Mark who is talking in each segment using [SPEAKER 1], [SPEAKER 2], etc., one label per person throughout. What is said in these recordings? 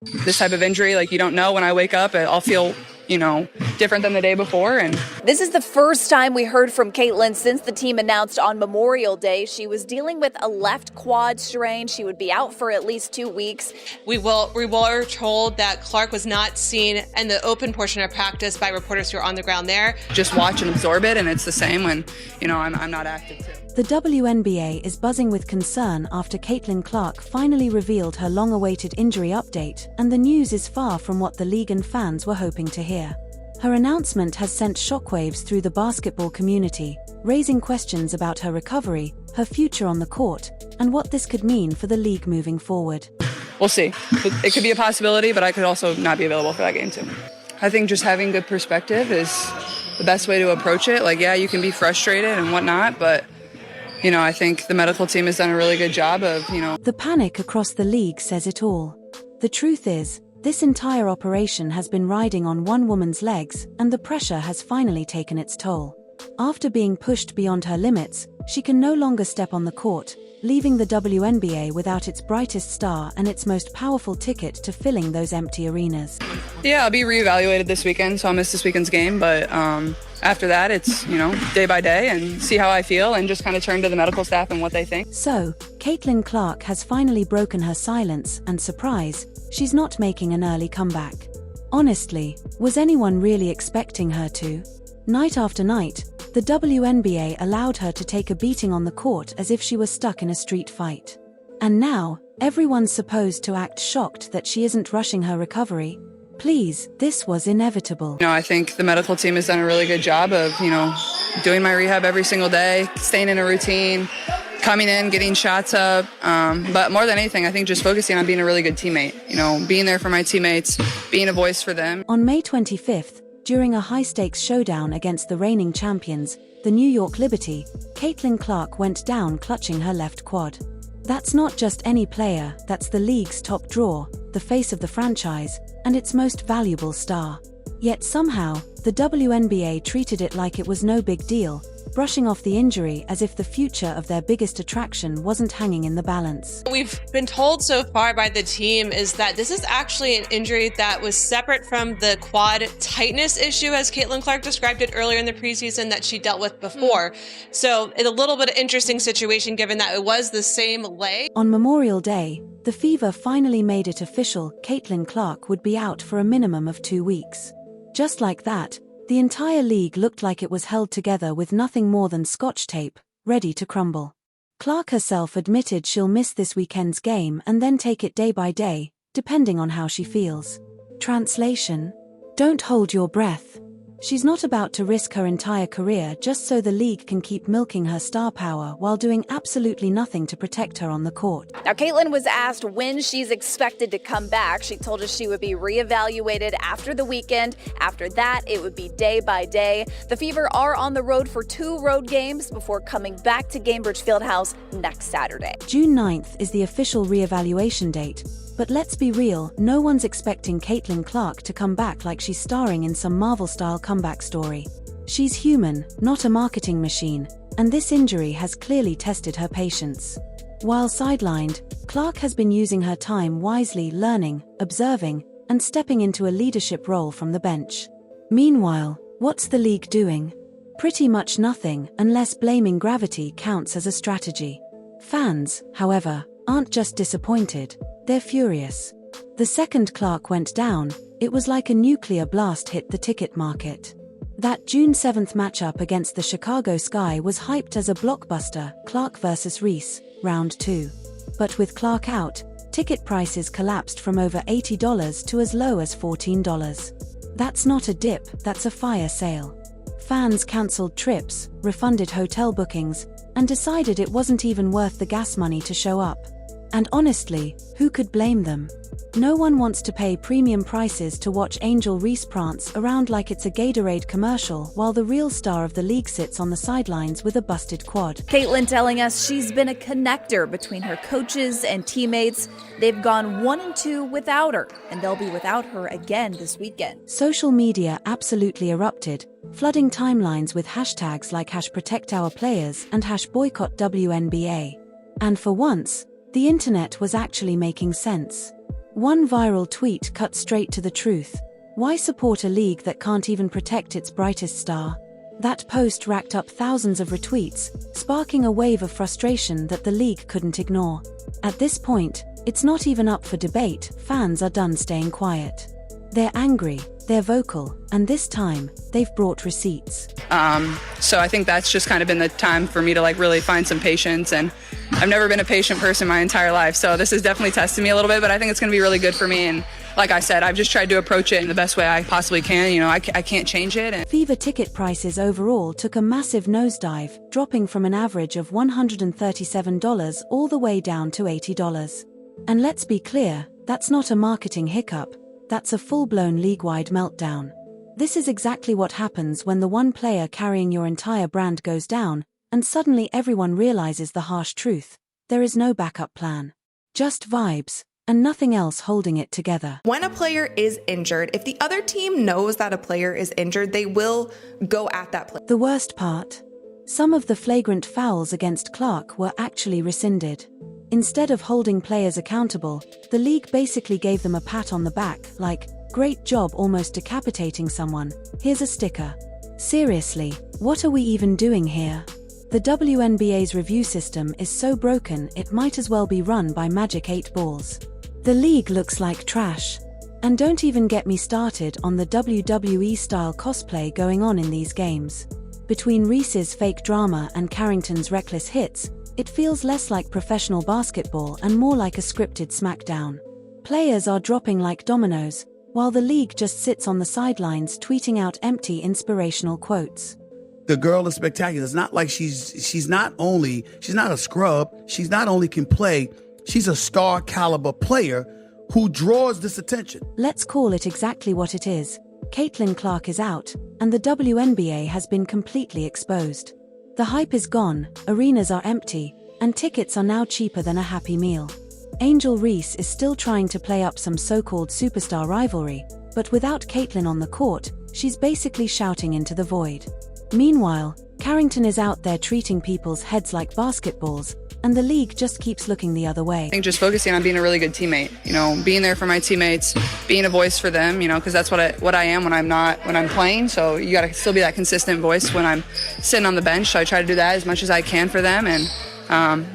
[SPEAKER 1] This type of injury, like, you don't know. When I wake up, I'll feel, different than the day before. And
[SPEAKER 2] this is the first time we heard from Caitlin since the team announced on Memorial Day she was dealing with a left quad strain. She would be out for at least 2 weeks.
[SPEAKER 3] We were told that Clark was not seen in the open portion of practice by reporters who are on the ground there.
[SPEAKER 1] Just watch and absorb it, and it's the same when, I'm not active too.
[SPEAKER 4] The WNBA is buzzing with concern after Caitlin Clark finally revealed her long-awaited injury update, and the news is far from what the league and fans were hoping to hear. Her announcement has sent shockwaves through the basketball community, raising questions about her recovery, her future on the court, and what this could mean for the league moving forward.
[SPEAKER 1] We'll see. It could be a possibility, but I could also not be available for that game too. I think just having good perspective is the best way to approach it. Like, yeah, you can be frustrated and whatnot, but I think the medical team has done a really good job of,
[SPEAKER 4] The panic across the league says it all. The truth is, this entire operation has been riding on one woman's legs, and the pressure has finally taken its toll. After being pushed beyond her limits, she can no longer step on the court, leaving the WNBA without its brightest star and its most powerful ticket to filling those empty arenas.
[SPEAKER 1] Yeah, I'll be reevaluated this weekend, so I'll miss this weekend's game, but after that, it's, day by day and see how I feel and just kind of turn to the medical staff and what they think.
[SPEAKER 4] So, Caitlin Clark has finally broken her silence, and surprise, she's not making an early comeback. Honestly, was anyone really expecting her to? Night after night, the WNBA allowed her to take a beating on the court as if she were stuck in a street fight. And now, everyone's supposed to act shocked that she isn't rushing her recovery. Please, this was inevitable.
[SPEAKER 1] I think the medical team has done a really good job of, doing my rehab every single day, staying in a routine, coming in, getting shots up. But more than anything, I think just focusing on being a really good teammate, being there for my teammates, being a voice for them.
[SPEAKER 4] On May 25th, during a high-stakes showdown against the reigning champions, the New York Liberty, Caitlin Clark went down clutching her left quad. That's not just any player, that's the league's top draw, the face of the franchise, and its most valuable star. Yet somehow, the WNBA treated it like it was no big deal, brushing off the injury as if the future of their biggest attraction wasn't hanging in the balance.
[SPEAKER 3] What we've been told so far by the team is that this is actually an injury that was separate from the quad tightness issue, as Caitlin Clark described it earlier in the preseason, that she dealt with before. So it's a little bit of an interesting situation given that it was the same leg.
[SPEAKER 4] On Memorial Day, the Fever finally made it official: Caitlin Clark would be out for a minimum of 2 weeks. Just like that, the entire league looked like it was held together with nothing more than scotch tape, ready to crumble. Clark herself admitted she'll miss this weekend's game and then take it day by day, depending on how she feels. Translation: don't hold your breath. She's not about to risk her entire career just so the league can keep milking her star power while doing absolutely nothing to protect her on the court.
[SPEAKER 2] Now, Caitlin was asked when she's expected to come back. She told us she would be reevaluated after the weekend. After that, it would be day by day. The Fever are on the road for 2 road games before coming back to Gainbridge Fieldhouse next Saturday.
[SPEAKER 4] June 9th is the official reevaluation date. But let's be real, no one's expecting Caitlin Clark to come back like she's starring in some Marvel-style comeback story. She's human, not a marketing machine, and this injury has clearly tested her patience. While sidelined, Clark has been using her time wisely, learning, observing, and stepping into a leadership role from the bench. Meanwhile, what's the league doing? Pretty much nothing, unless blaming gravity counts as a strategy. Fans, however, aren't just disappointed. They're furious. The second Clark went down, it was like a nuclear blast hit the ticket market. That June 7th matchup against the Chicago Sky was hyped as a blockbuster, Clark vs. Reese, round 2. But with Clark out, ticket prices collapsed from over $80 to as low as $14. That's not a dip, that's a fire sale. Fans cancelled trips, refunded hotel bookings, and decided it wasn't even worth the gas money to show up. And honestly, who could blame them? No one wants to pay premium prices to watch Angel Reese prance around like it's a Gatorade commercial while the real star of the league sits on the sidelines with a busted quad.
[SPEAKER 2] Caitlin telling us she's been a connector between her coaches and teammates. They've gone 1-2 without her, and they'll be without her again this weekend.
[SPEAKER 4] Social media absolutely erupted, flooding timelines with hashtags like #ProtectOurPlayers and #BoycottWNBA. And for once, the internet was actually making sense. One viral tweet cut straight to the truth. Why support a league that can't even protect its brightest star? That post racked up thousands of retweets, sparking a wave of frustration that the league couldn't ignore. At this point, it's not even up for debate, fans are done staying quiet. They're angry, they're vocal, and this time, they've brought receipts.
[SPEAKER 1] So I think that's just kind of been the time for me to really find some patience, and I've never been a patient person my entire life, so this has definitely tested me a little bit, but I think it's going to be really good for me, and like I said, I've just tried to approach it in the best way I possibly can. I can't change it.
[SPEAKER 4] Fever ticket prices overall took a massive nosedive, dropping from an average of $137 all the way down to $80. And let's be clear, that's not a marketing hiccup, that's a full-blown league-wide meltdown. This is exactly what happens when the one player carrying your entire brand goes down, and suddenly everyone realizes the harsh truth. There is no backup plan. Just vibes, and nothing else holding it together.
[SPEAKER 5] When a player is injured, if the other team knows that a player is injured, they will go at that player.
[SPEAKER 4] The worst part? Some of the flagrant fouls against Clark were actually rescinded. Instead of holding players accountable, the league basically gave them a pat on the back, like, "Great job almost decapitating someone, here's a sticker." Seriously, what are we even doing here? The WNBA's review system is so broken it might as well be run by Magic 8 Balls. The league looks like trash. And don't even get me started on the WWE-style cosplay going on in these games. Between Reese's fake drama and Carrington's reckless hits, it feels less like professional basketball and more like a scripted smackdown. Players are dropping like dominoes, while the league just sits on the sidelines tweeting out empty inspirational quotes.
[SPEAKER 6] The girl is spectacular. It's not like she's not a scrub. She's not only can play, she's a star caliber player who draws this attention.
[SPEAKER 4] Let's call it exactly what it is. Caitlin Clark is out, and the WNBA has been completely exposed. The hype is gone, arenas are empty, and tickets are now cheaper than a Happy Meal. Angel Reese is still trying to play up some so-called superstar rivalry, but without Caitlin on the court, she's basically shouting into the void. Meanwhile, Carrington is out there treating people's heads like basketballs, and the league just keeps looking the other way.
[SPEAKER 1] I think just focusing on being a really good teammate, being there for my teammates, being a voice for them, because that's what I am when I'm playing. So you got to still be that consistent voice when I'm sitting on the bench. So I try to do that as much as I can for them, and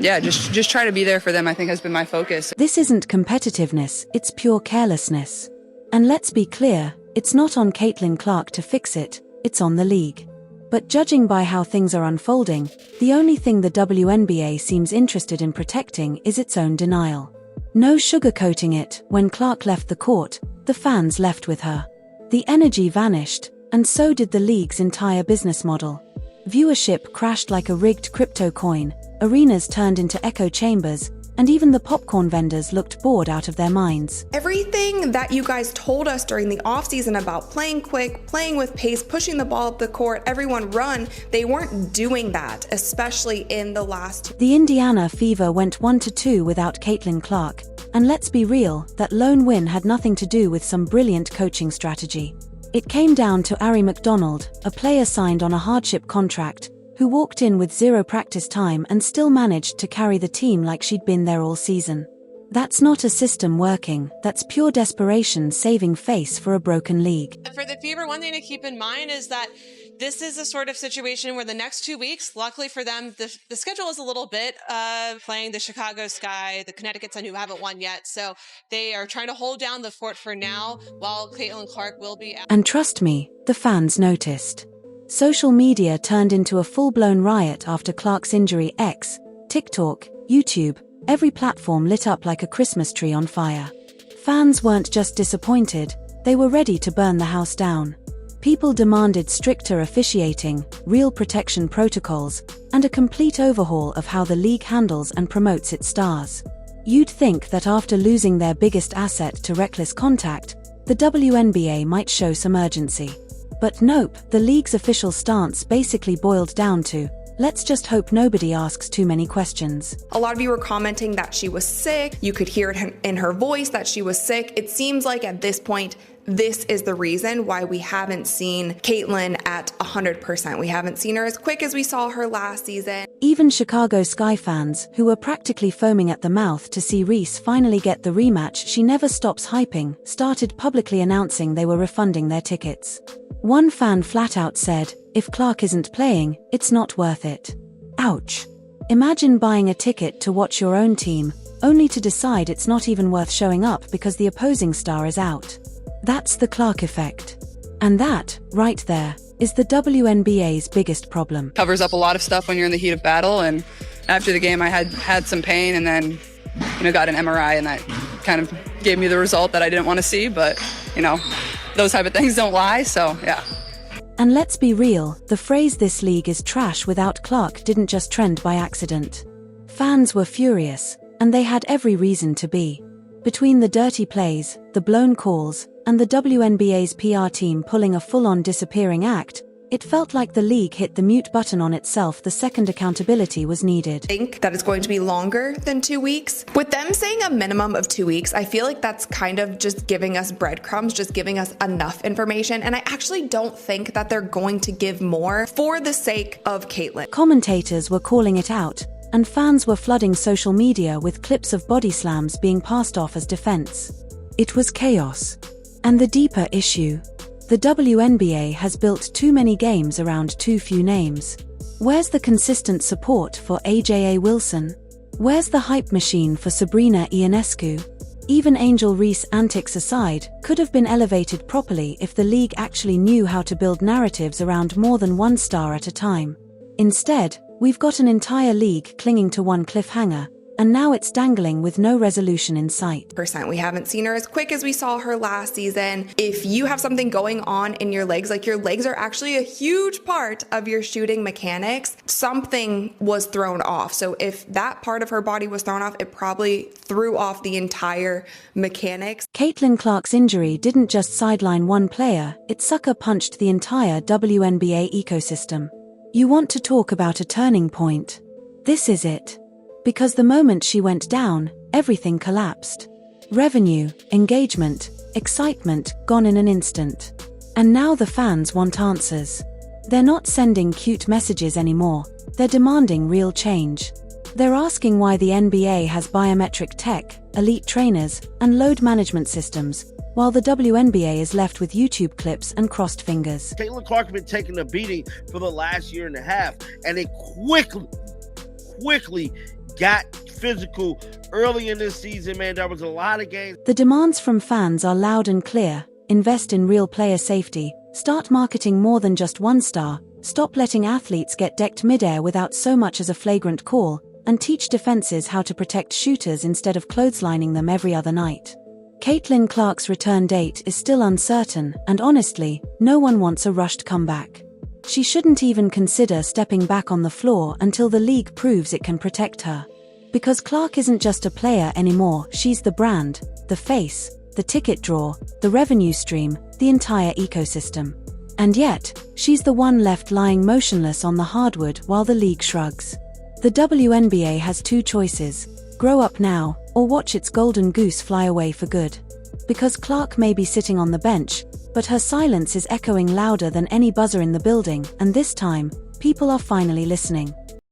[SPEAKER 1] just try to be there for them, I think, has been my focus.
[SPEAKER 4] This isn't competitiveness, it's pure carelessness. And let's be clear, it's not on Caitlin Clark to fix it, it's on the league. But judging by how things are unfolding, the only thing the WNBA seems interested in protecting is its own denial. No sugarcoating it, when Clark left the court, the fans left with her. The energy vanished, and so did the league's entire business model. Viewership crashed like a rigged crypto coin, arenas turned into echo chambers, and even the popcorn vendors looked bored out of their minds.
[SPEAKER 5] Everything that you guys told us during the offseason about playing quick, playing with pace, pushing the ball up the court, everyone run, they weren't doing that, especially in the last.
[SPEAKER 4] The Indiana Fever went 1-2 without Caitlin Clark, and let's be real, that lone win had nothing to do with some brilliant coaching strategy. It came down to Ari McDonald, a player signed on a hardship contract, who walked in with 0 practice time and still managed to carry the team like she'd been there all season. That's not a system working, that's pure desperation saving face for a broken league.
[SPEAKER 3] For the Fever, one thing to keep in mind is that this is a sort of situation where the next 2 weeks, luckily for them, the schedule is a little bit playing the Chicago Sky, the Connecticut Sun, who haven't won yet. So they are trying to hold down the fort for now, while Caitlin Clark will be out.
[SPEAKER 4] And trust me, the fans noticed. Social media turned into a full-blown riot after Clark's injury. X, TikTok, YouTube, every platform lit up like a Christmas tree on fire. Fans weren't just disappointed, they were ready to burn the house down. People demanded stricter officiating, real protection protocols, and a complete overhaul of how the league handles and promotes its stars. You'd think that after losing their biggest asset to reckless contact, the WNBA might show some urgency. But nope, the league's official stance basically boiled down to, let's just hope nobody asks too many questions.
[SPEAKER 5] A lot of you were commenting that she was sick. You could hear it in her voice that she was sick. It seems like at this point, this is the reason why we haven't seen Caitlin at 100%. We haven't seen her as quick as we saw her last season.
[SPEAKER 4] Even Chicago Sky fans, who were practically foaming at the mouth to see Reese finally get the rematch she never stops hyping, started publicly announcing they were refunding their tickets. One fan flat out said, "If Clark isn't playing, it's not worth it." Ouch. Imagine buying a ticket to watch your own team, only to decide it's not even worth showing up because the opposing star is out. That's the Clark effect. And that, right there, is the WNBA's biggest problem.
[SPEAKER 1] Covers up a lot of stuff when you're in the heat of battle, and after the game I had some pain and then got an MRI, and that kind of gave me the result that I didn't want to see, but those type of things don't lie, so yeah.
[SPEAKER 4] And let's be real, the phrase "this league is trash without Clark" didn't just trend by accident. Fans were furious, and they had every reason to be. Between the dirty plays, the blown calls, and the WNBA's PR team pulling a full-on disappearing act, it felt like the league hit the mute button on itself the second accountability was needed.
[SPEAKER 5] I think that it's going to be longer than 2 weeks. With them saying a minimum of 2 weeks, I feel like that's kind of just giving us breadcrumbs, just giving us enough information, and I actually don't think that they're going to give more for the sake of Caitlin.
[SPEAKER 4] Commentators were calling it out, and fans were flooding social media with clips of body slams being passed off as defense. It was chaos. And the deeper issue: the WNBA has built too many games around too few names. Where's the consistent support for AJA Wilson? Where's the hype machine for Sabrina Ionescu? Even Angel Reese antics aside, could have been elevated properly if the league actually knew how to build narratives around more than one star at a time. Instead, we've got an entire league clinging to one cliffhanger, and now it's dangling with no resolution in sight.
[SPEAKER 5] We haven't seen her as quick as we saw her last season. If you have something going on in your legs, like your legs are actually a huge part of your shooting mechanics, something was thrown off. So if that part of her body was thrown off, it probably threw off the entire mechanics.
[SPEAKER 4] Caitlin Clark's injury didn't just sideline one player, it sucker punched the entire WNBA ecosystem. You want to talk about a turning point? This is it. Because the moment she went down, everything collapsed. Revenue, engagement, excitement, gone in an instant. And now the fans want answers. They're not sending cute messages anymore, they're demanding real change. They're asking why the NBA has biometric tech, elite trainers, and load management systems, while the WNBA is left with YouTube clips and crossed fingers.
[SPEAKER 7] Caitlin Clark has been taking a beating for the last year and a half, and it quickly got physical early in this season, man. There was a lot of games.
[SPEAKER 4] The demands from fans are loud and clear. Invest in real player safety, start marketing more than just one star, stop letting athletes get decked midair without so much as a flagrant call, and teach defenses how to protect shooters instead of clotheslining them every other night. Caitlin Clark's return date is still uncertain, and honestly, no one wants a rushed comeback. She shouldn't even consider stepping back on the floor until the league proves it can protect her. Because Clark isn't just a player anymore, she's the brand, the face, the ticket draw, the revenue stream, the entire ecosystem. And yet, she's the one left lying motionless on the hardwood while the league shrugs. The WNBA has two choices: grow up now, or watch its golden goose fly away for good. Because Clark may be sitting on the bench, but her silence is echoing louder than any buzzer in the building, and this time, people are finally listening.